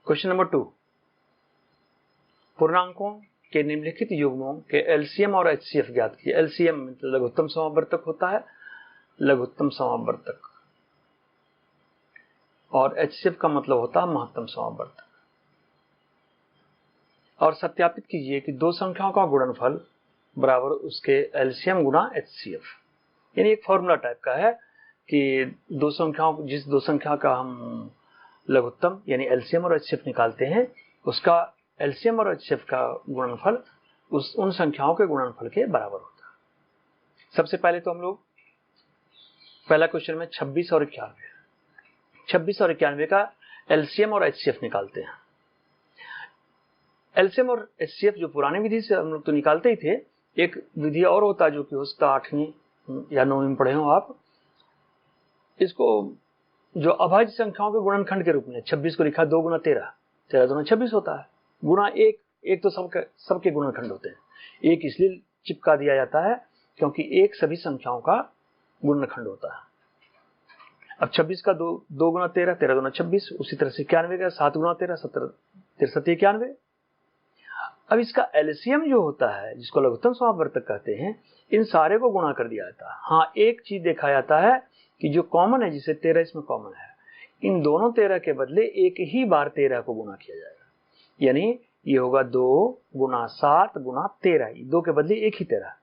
Question number 2, पूर्णांकों के निम्नलिखित युग्मों के एलसीएम और एचसीएफ ज्ञात कीजिए। एलसीएम मतलब लघुत्तम समावर्तक होता है, लघुत्तम समावर्तक, और एचसीएफ का मतलब होता है महत्तम समावर्तक। और सत्यापित कीजिए कि दो संख्याओं का गुणनफल बराबर उसके एलसीएम गुणा एचसीएफ। यानी एक फॉर्मूला टाइप का है कि जिस दो संख्या का हम लघुत्तम यानी एलसीएम और एचसीएफ निकालते हैं, उसका एलसीएम और एचसीएफ का गुणनफल उन संख्याओं के गुणनफल के बराबर होता है। सबसे पहले तो हम लोग पहला क्वेश्चन में 26 और 91 का एलसीएम और एचसीएफ निकालते हैं। एलसीएम और एचसीएफ जो पुरानी विधि से हम लोग तो निकालते ही थे, एक विधि और होता है जो कि हो सकता है 8वीं या 9वीं में पढ़े हो आप। इसको जो अभाज्य संख्याओं के गुणनखंड के रूप में 26 को लिखा 2 गुना 13, 13 दूना 26 होता है, गुना एक तो सबके गुणनखंड होते हैं। एक इसलिए चिपका दिया जाता है क्योंकि एक सभी संख्याओं का गुणनखंड होता है। अब 26 का 2 गुना 13, 13 दूना 26, उसी तरह से 91 का 7 गुना 13, 17 63 91। अब इसका एलसीएम जो होता है, जिसको लघुत्तम समावर्तक कहते हैं, इन सारे को गुणा कर दिया जाता है। हाँ, एक चीज देखा जाता है कि जो कॉमन है, जिसे 13 इसमें कॉमन है, इन दोनों 13 के बदले एक ही बार 13 को गुणा किया जाएगा। यानी ये होगा 2 गुना 7 गुना 13, 2 के बदले एक ही 13,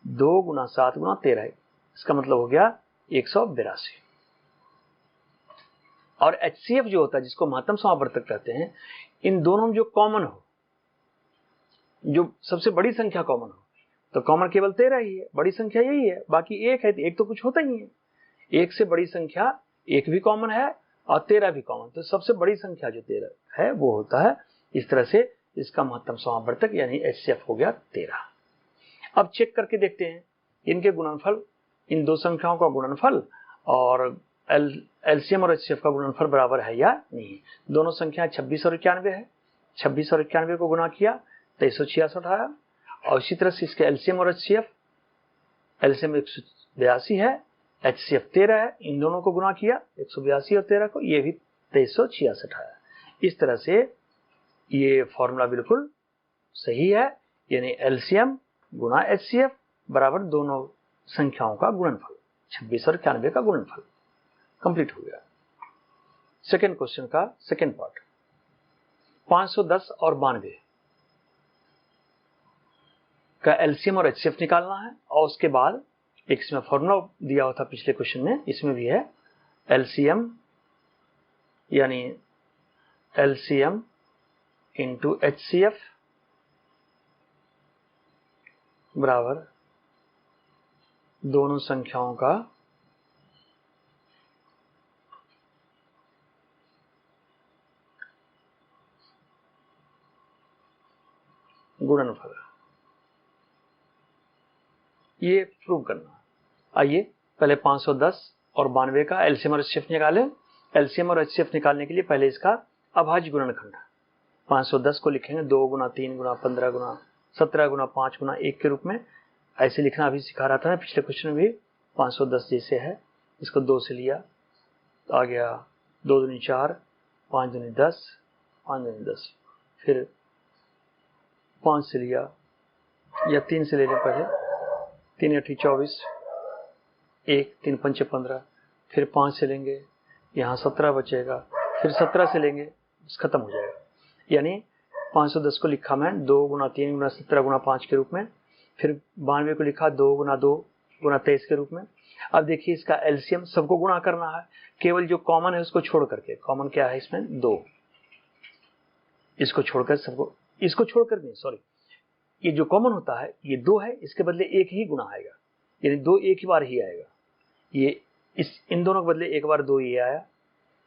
2 गुना 7 गुना 13, इसका मतलब हो गया 182। और एचसीएफ जो होता है, जिसको महत्तम समावर्तक कहते हैं, इन दोनों में जो कॉमन हो, जो सबसे बड़ी संख्या कॉमन हो, तो कॉमन केवल 13 ही है, बड़ी संख्या यही है, बाकी एक है, एक तो कुछ होता ही है। एक से बड़ी संख्या एक भी कॉमन है और 13 भी कॉमन, तो सबसे बड़ी संख्या जो 13 है वो होता है। इस तरह से इसका महत्तम समावर्तक यानी एचसीएफ हो गया 13। अब चेक करके देखते हैं इनके गुणनफल, इन दो संख्याओं का गुणनफल और एलसीएम और एचसीएफ का गुणनफल बराबर है या नहीं। दोनों संख्या 26 और 91 है, 26 और 91 को गुणा किया 2366 आया। और इसी तरह से इसके एलसीएम और एचसीएफ, एलसीएम 182 है, एचसीएफ 13 है, इन दोनों को गुणा किया 182 और 13 को, ये भी 2366 आया। इस तरह से ये फॉर्मूला बिल्कुल सही है, यानी एलसीएम गुणा एचसीएफ बराबर दोनों संख्याओं का गुणनफल, 26 और 91 का गुणनफल। कंप्लीट हो गया। सेकेंड क्वेश्चन का सेकेंड पार्ट, 510 और 92 का एलसीएम और एचसीएफ निकालना है। और उसके बाद एक इसमें फॉर्मूला दिया हुआ था पिछले क्वेश्चन में, इसमें भी है एलसीएम यानी एलसीएम इंटू एचसीएफ बराबर दोनों संख्याओं का गुणनफल। ये प्रूव करना। आइए पहले 510 और 92 का एलसीएम और एचसीएफ निकालें। एलसीएम और एचसीएफ निकालने के लिए पहले इसका अभाज्य गुणनखंड 510 को लिखेंगे 2 गुना 3 गुना 15 गुना 17 गुना 5 गुना 1 के रूप में। ऐसे लिखना अभी सिखा रहा था मैं पिछले क्वेश्चन में भी। 510 जैसे है, इसको 2 से लिया तो आ गया 2 दूनी 4, 5 दूनी 10, 5 दूनी 10, फिर 5 से लिया या 3 से ले लें पहले, 3 8 24, 1 3 5 15, फिर 5 से लेंगे, यहाँ 17 बचेगा, फिर 17 से लेंगे, बस खत्म हो जाएगा। यानी 510 को लिखा मैं 2 गुना 3 गुना 17 गुना 5 के रूप में, फिर 92 को लिखा 2 गुना 2 गुना 23 के रूप में। अब देखिए इसका एलसीएम सबको गुणा करना है, केवल जो कॉमन है उसको छोड़ करके। कॉमन क्या है इसमें? 2, इसको छोड़कर सबको, इसको छोड़कर नहीं, सॉरी, ये जो कॉमन होता है ये 2 है, इसके बदले एक ही गुणा आएगा, यानी 2 एक ही बार ही आएगा। ये इन दोनों के बदले एक बार 2 ये आया,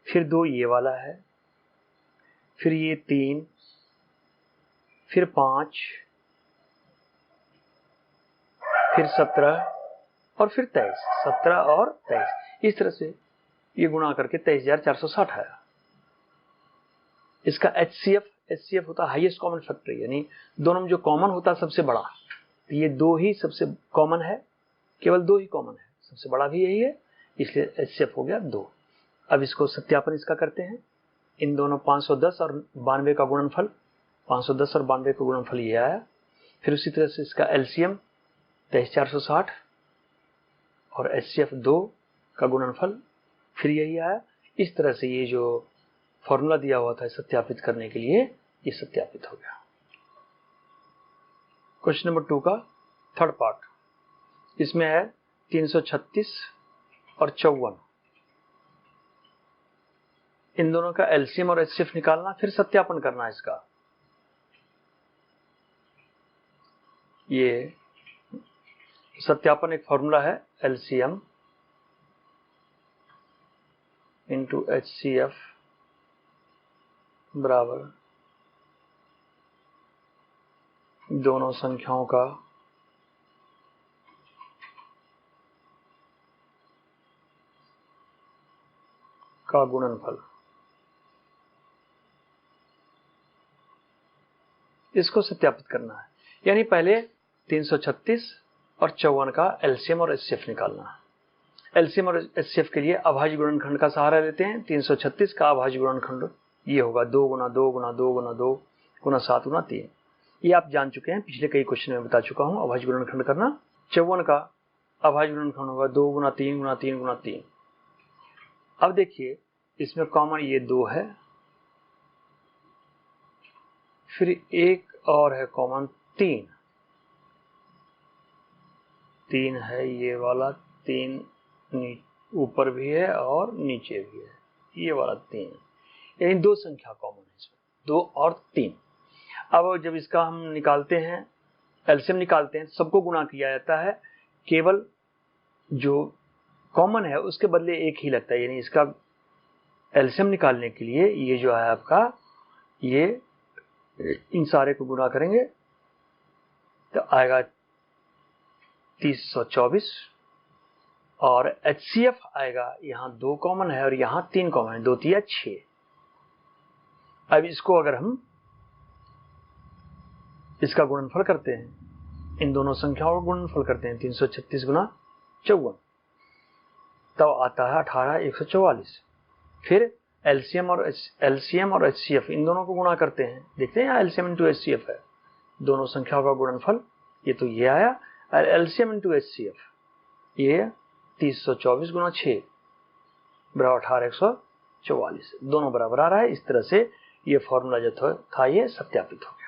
फिर 2 ये वाला है, फिर ये 3, फिर 5, फिर 17 और फिर 23, 17 और 23, इस तरह से ये गुणा करके 23,460 आया। इसका एचसीएफ होता है हाईएस्ट कॉमन फैक्टर, यानी दोनों में जो कॉमन होता है सबसे बड़ा। ये 2 ही सबसे कॉमन है, केवल 2 ही कॉमन है, सबसे बड़ा भी यही है, इसलिए एचसीएफ हो गया 2। अब इसको सत्यापन इसका करते हैं। इन दोनों 510 और 92 का गुणनफल, 510 और 92 का गुणनफल ये आया। फिर उसी तरह से इसका एलसीएम 23460 और एचसीएफ 2 का गुणनफल फिर यही आया। इस तरह से ये जो फॉर्मूला दिया हुआ था सत्यापित करने के लिए, ये सत्यापित हो गया। क्वेश्चन नंबर 2 का थर्ड पार्ट, इसमें है 336 और 54, इन दोनों का एलसीएम और एचसीएफ निकालना, फिर सत्यापन करना इसका। ये सत्यापन एक फॉर्मूला है, एलसीएम इंटू एचसीएफ बराबर दोनों संख्याओं का गुणनफल। इसको सत्यापित करना है, यानी पहले 336 और 54 का एलसीएम और एचसीएफ निकालना है। एलसीएम और एचसीएफ के लिए अभाज्य गुणनखंड का सहारा लेते हैं। 336 का अभाज्य गुणनखंड ये होगा 2 गुना 2 गुना 2 गुना 2 गुना 7 गुना 3। ये आप जान चुके हैं, पिछले कई क्वेश्चन में बता चुका हूं अभाज्य गुणनखंड करना। 54 का अभाज्य गुणनखंड होगा 2 गुना 3 गुना 3 गुना 3। अब देखिए इसमें कॉमन ये 2 है, फिर एक और है कॉमन 3 है, ये वाला 3 ऊपर भी है और नीचे भी है, ये वाला 3, यानी 2 संख्या कॉमन है इसमें, 2 और 3। अब जब इसका हम निकालते हैं, एलसीएम निकालते हैं, सबको गुणा किया जाता है, केवल जो कॉमन है उसके बदले एक ही लगता है, यानी इसका एलसीएम निकालने के लिए ये जो है आपका, ये इन सारे को गुणा करेंगे तो आएगा 324 और एचसीएफ आएगा, यहां 2 कॉमन है और यहां 3 कॉमन है, 2 3 6। अब इसको अगर हम इसका गुणनफल करते हैं, इन दोनों संख्याओं का गुणनफल करते हैं 336 गुना 54, तब आता है 18144। फिर एलसीएम और एचसीएफ इन दोनों को गुणा करते हैं, देखते हैं यहाँ एलसीएम इंटू एचसीएफ है, दोनों संख्याओं का गुणनफल, ये तो ये आया, और एलसीएम इंटू एचसीएफ ये 324 गुना 6 बराबर 18144, दोनों बराबर आ रहा है। इस तरह से ये फॉर्मूला जो था ये सत्यापित हो गया।